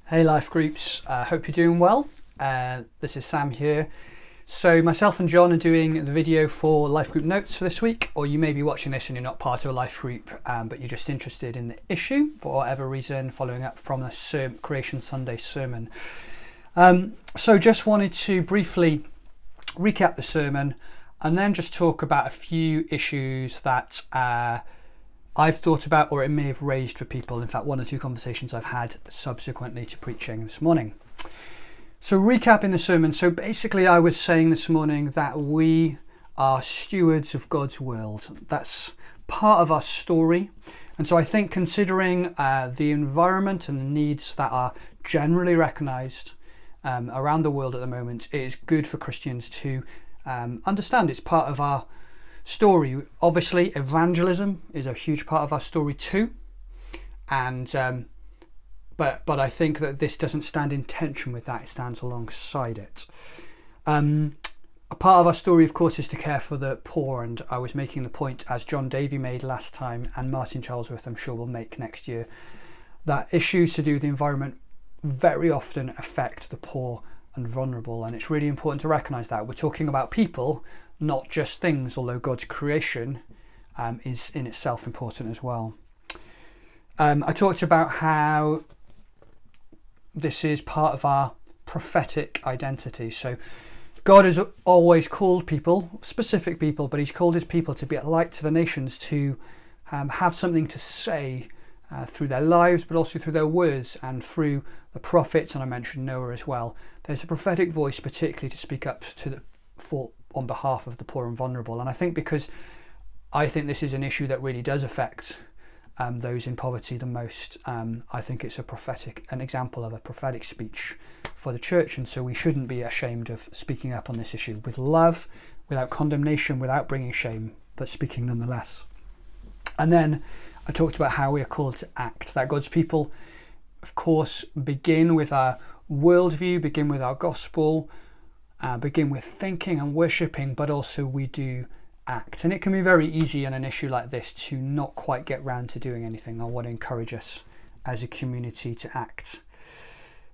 Hey Life Groups, hope you're doing well. This is Sam here. So myself and John are doing the video for Life Group Notes for this week, or you may be watching this and you're not part of a Life Group, but you're just interested in the issue for whatever reason, following up from the Creation Sunday sermon. So just wanted to briefly recap the sermon and then just talk about a few issues that I've thought about, or it may have raised for people. In fact, one or two conversations I've had subsequently to preaching this morning. So recapping the sermon. So basically I was saying this morning that we are stewards of God's world. That's part of our story. And so I think considering the environment and the needs that are generally recognised around the world at the moment, it is good for Christians to understand it's part of our story. Obviously, evangelism is a huge part of our story too, and but I think that this doesn't stand in tension with that; it stands alongside it. A part of our story, of course, is to care for the poor, and I was making the point, as John Davey made last time, and Martin Charlesworth, I'm sure, will make next year, that issues to do with the environment very often affect the poor and vulnerable, and it's really important to recognise that. We're talking about people, not just things, although God's creation is in itself important as well. I talked about how this is part of our prophetic identity. So God has always called people, specific people, but he's called his people to be a light to the nations, to have something to say through their lives, but also through their words and through the prophets, and I mentioned Noah as well. There's a prophetic voice, particularly to speak up to on behalf of the poor and vulnerable. And I think because I think this is an issue that really does affect those in poverty the most, I think it's an example of a prophetic speech for the church. And so we shouldn't be ashamed of speaking up on this issue with love, without condemnation, without bringing shame, but speaking nonetheless. And then I talked about how we are called to act, that God's people, of course, begin with our worldview, begin with our gospel, begin with thinking and worshipping, but also we do act. And it can be very easy on an issue like this to not quite get round to doing anything. I want to encourage us as a community to act.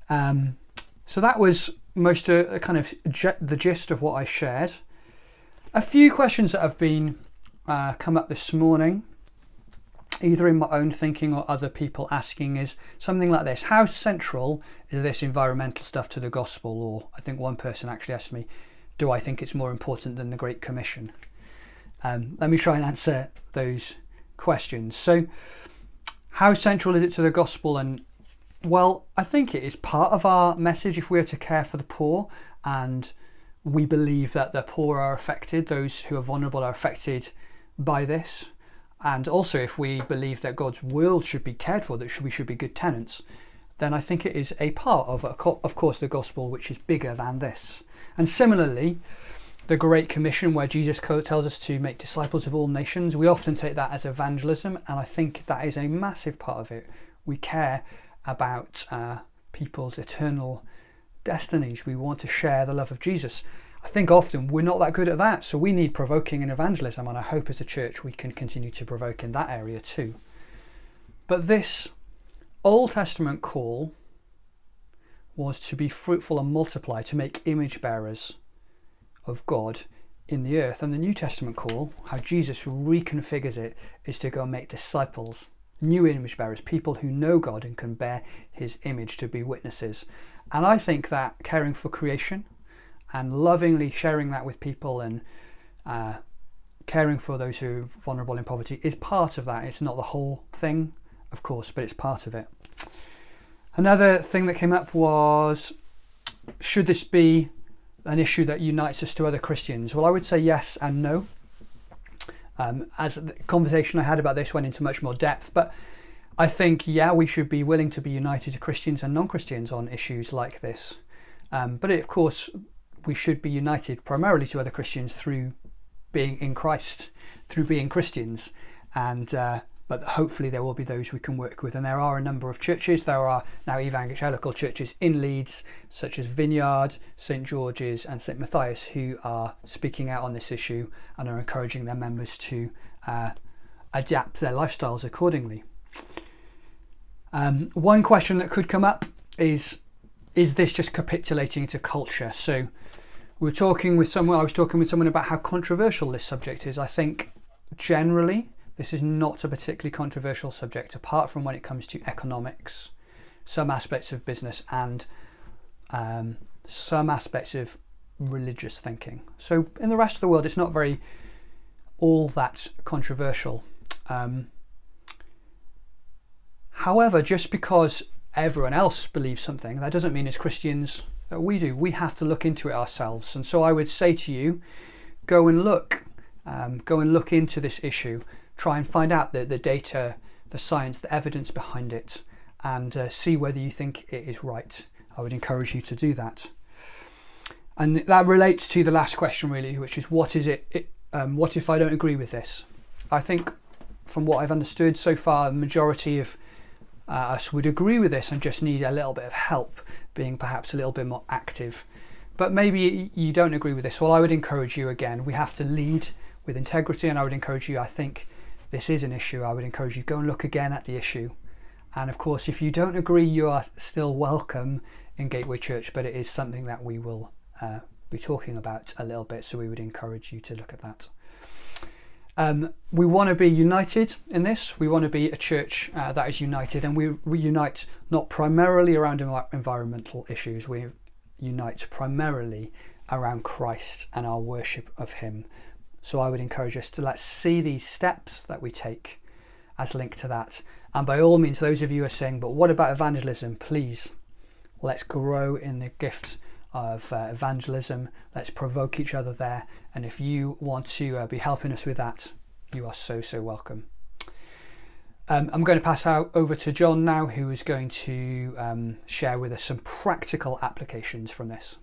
So that was most kind of the gist of what I shared. A few questions that have been come up this morning, either in my own thinking or other people asking, is something like this: how central is this environmental stuff to the gospel? Or I think one person actually asked me, do I think it's more important than the Great Commission? Let me try and answer those questions. So how central is it to the gospel? And well, I think it is part of our message if we are to care for the poor, and we believe that the poor are affected, those who are vulnerable are affected by this. And also, if we believe that God's world should be cared for, that we should be good tenants, then I think it is a part of course, the gospel, which is bigger than this. And similarly, the Great Commission, where Jesus tells us to make disciples of all nations, we often take that as evangelism, and I think that is a massive part of it. We care about people's eternal destinies. We want to share the love of Jesus. I think often we're not that good at that, so we need provoking in evangelism, and I hope as a church we can continue to provoke in that area too. But this Old Testament call was to be fruitful and multiply, to make image bearers of God in the earth. And the New Testament call, how Jesus reconfigures it, is to go and make disciples, new image bearers, people who know God and can bear his image, to be witnesses. And I think that caring for creation and lovingly sharing that with people and caring for those who are vulnerable in poverty is part of that. It's not the whole thing, of course, but it's part of it. Another thing that came up was, should this be an issue that unites us to other Christians? Well, I would say yes and no. As the conversation I had about this went into much more depth, but I think, yeah, we should be willing to be united to Christians and non-Christians on issues like this. But of course, we should be united primarily to other Christians through being in Christ, through being Christians, and but hopefully there will be those we can work with. And there are a number of churches. There are now evangelical churches in Leeds, such as Vineyard, St George's and St Matthias, who are speaking out on this issue and are encouraging their members to adapt their lifestyles accordingly. One question that could come up is this just capitulating to culture? So I was talking with someone about how controversial this subject is. I think generally this is not a particularly controversial subject, apart from when it comes to economics, some aspects of business, and some aspects of religious thinking. So in the rest of the world, it's not very all that controversial. However, just because everyone else believes something, that doesn't mean as Christians that we do. We have to look into it ourselves. And so I would say to you, go and look into this issue. Try and find out the data, the science, the evidence behind it, and see whether you think it is right. I would encourage you to do that. And that relates to the last question, really, which is what if I don't agree with this? I think from what I've understood so far, the majority of us would agree with this and just need a little bit of help, being perhaps a little bit more active. But maybe you don't agree with this. Well, I would encourage you again. We have to lead with integrity, and I would encourage you, I think this is an issue. I would encourage you, go and look again at the issue. And of course, if you don't agree, you are still welcome in Gateway Church, but it is something that we will be talking about a little bit. So we would encourage you to look at that. We want to be united in this. We want to be a church that is united, and we unite not primarily around environmental issues. We unite primarily around Christ and our worship of him. So I would encourage us to let's see these steps that we take as linked to that. And by all means, those of you who are saying, but what about evangelism? Please, let's grow in the gift of evangelism. Let's provoke each other there. And if you want to be helping us with that, you are so welcome. I'm going to pass over to John now, who is going to share with us some practical applications from this.